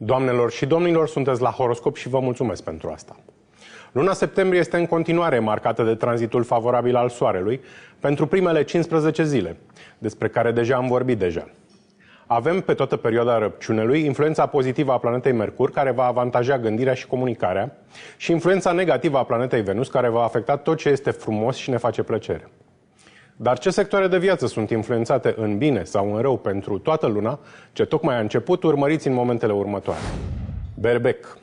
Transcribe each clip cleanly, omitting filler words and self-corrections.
Doamnelor și domnilor, sunteți la Horoscop și vă mulțumesc pentru asta. Luna septembrie este în continuare marcată de tranzitul favorabil al Soarelui pentru primele 15 zile, despre care deja am vorbit deja. Avem pe toată perioada răpciunelui influența pozitivă a planetei Mercur, care va avantaja gândirea și comunicarea, și influența negativă a planetei Venus, care va afecta tot ce este frumos și ne face plăcere. Dar ce sectoare de viață sunt influențate în bine sau în rău pentru toată luna, ce tocmai a început, urmăriți în momentele următoare. Berbec.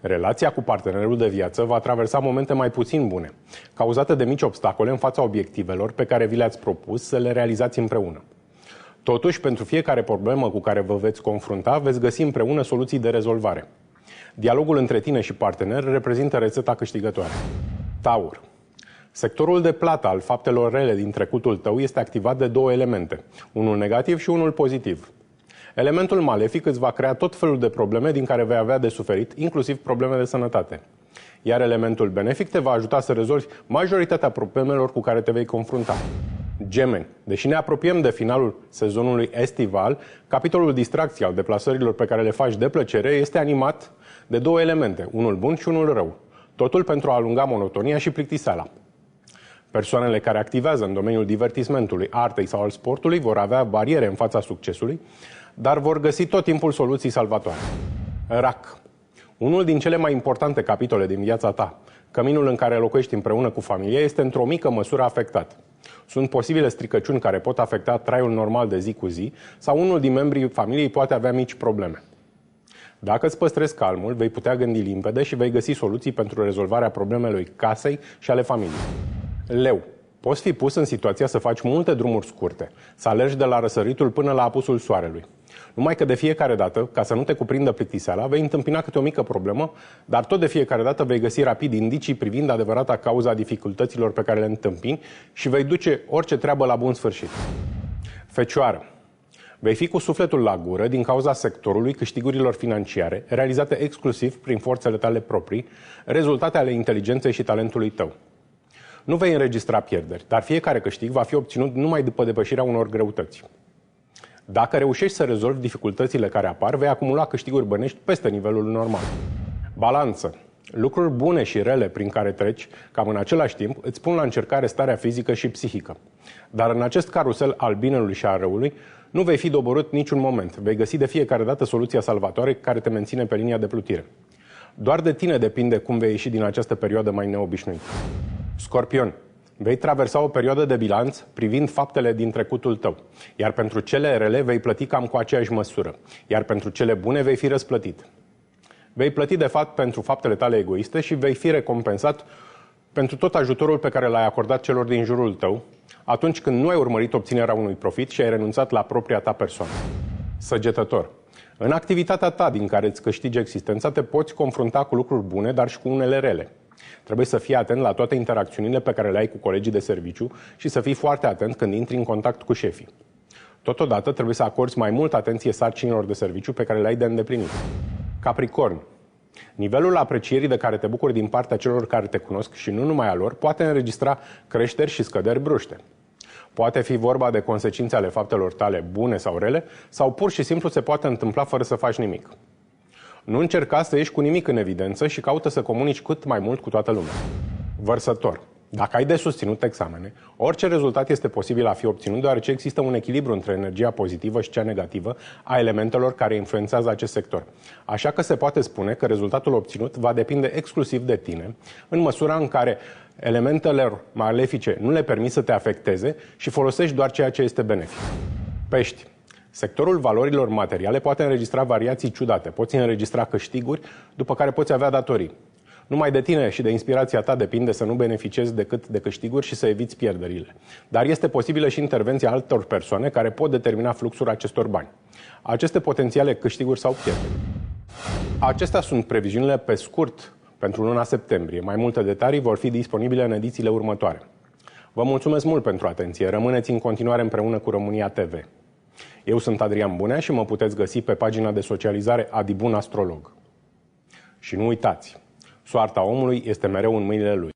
Relația cu partenerul de viață va traversa momente mai puțin bune, cauzate de mici obstacole în fața obiectivelor pe care vi le-ați propus să le realizați împreună. Totuși, pentru fiecare problemă cu care vă veți confrunta, veți găsi împreună soluții de rezolvare. Dialogul între tine și partener reprezintă rețeta câștigătoare. Taur. Sectorul de plată al faptelor rele din trecutul tău este activat de două elemente, unul negativ și unul pozitiv. Elementul malefic îți va crea tot felul de probleme din care vei avea de suferit, inclusiv probleme de sănătate. Iar elementul benefic te va ajuta să rezolvi majoritatea problemelor cu care te vei confrunta. Gemeni. Deși ne apropiem de finalul sezonului estival, capitolul distracție al deplasărilor pe care le faci de plăcere este animat de două elemente, unul bun și unul rău. Totul pentru a alunga monotonia și plictiseala. Persoanele care activează în domeniul divertismentului, artei sau al sportului vor avea bariere în fața succesului, dar vor găsi tot timpul soluții salvatoare. Rac. Unul din cele mai importante capitole din viața ta, căminul în care locuiești împreună cu familia, este într-o mică măsură afectat. Sunt posibile stricăciuni care pot afecta traiul normal de zi cu zi sau unul din membrii familiei poate avea mici probleme. Dacă îți păstrezi calmul, vei putea gândi limpede și vei găsi soluții pentru rezolvarea problemelor casei și ale familiei. Leu. Poți fi pus în situația să faci multe drumuri scurte, să alergi de la răsăritul până la apusul soarelui. Numai că de fiecare dată, ca să nu te cuprindă plictiseala, vei întâmpina câte o mică problemă, dar tot de fiecare dată vei găsi rapid indicii privind adevărata cauza dificultăților pe care le întâmpini și vei duce orice treabă la bun sfârșit. Fecioară. Vei fi cu sufletul la gură din cauza sectorului câștigurilor financiare, realizate exclusiv prin forțele tale proprii, rezultate ale inteligenței și talentului tău. Nu vei înregistra pierderi, dar fiecare câștig va fi obținut numai după depășirea unor greutăți. Dacă reușești să rezolvi dificultățile care apar, vei acumula câștiguri bănești peste nivelul normal. Balanță. Lucruri bune și rele prin care treci, cam în același timp, îți pun la încercare starea fizică și psihică. Dar în acest carusel al binelui și al răului, nu vei fi doborât niciun moment. Vei găsi de fiecare dată soluția salvatoare care te menține pe linia de plutire. Doar de tine depinde cum vei ieși din această perioadă mai neobișnuită. Scorpion. Vei traversa o perioadă de bilanț privind faptele din trecutul tău, iar pentru cele rele vei plăti cam cu aceeași măsură, iar pentru cele bune vei fi răsplătit. Vei plăti de fapt pentru faptele tale egoiste și vei fi recompensat pentru tot ajutorul pe care l-ai acordat celor din jurul tău, atunci când nu ai urmărit obținerea unui profit și ai renunțat la propria ta persoană. Săgetător. În activitatea ta din care îți câștigi existența te poți confrunta cu lucruri bune, dar și cu unele rele. Trebuie să fii atent la toate interacțiunile pe care le ai cu colegii de serviciu și să fii foarte atent când intri în contact cu șefii. Totodată trebuie să acorzi mai multă atenție sarcinilor de serviciu pe care le ai de îndeplinit. Capricorn. Nivelul aprecierii de care te bucuri din partea celor care te cunosc și nu numai a lor poate înregistra creșteri și scăderi bruște. Poate fi vorba de consecințe ale faptelor tale bune sau rele, sau pur și simplu se poate întâmpla fără să faci nimic. Nu încerca să ieși cu nimic în evidență și caută să comunici cât mai mult cu toată lumea. Vărsător. Dacă ai de susținut examene, orice rezultat este posibil a fi obținut, deoarece există un echilibru între energia pozitivă și cea negativă a elementelor care influențează acest sector. Așa că se poate spune că rezultatul obținut va depinde exclusiv de tine, în măsura în care elementele malefice nu le permit să te afecteze și folosești doar ceea ce este benefic. Pești. Sectorul valorilor materiale poate înregistra variații ciudate. Poți înregistra câștiguri, după care poți avea datorii. Numai de tine și de inspirația ta depinde să nu beneficiezi decât de câștiguri și să eviți pierderile. Dar este posibilă și intervenția altor persoane care pot determina fluxul acestor bani. Aceste potențiale câștiguri sau pierderi. Acestea sunt previziunile pe scurt pentru luna septembrie. Mai multe detalii vor fi disponibile în edițiile următoare. Vă mulțumesc mult pentru atenție. Rămâneți în continuare împreună cu România TV. Eu sunt Adrian Bunea și mă puteți găsi pe pagina de socializare Adi Bun Astrolog. Și nu uitați, soarta omului este mereu în mâinile lui.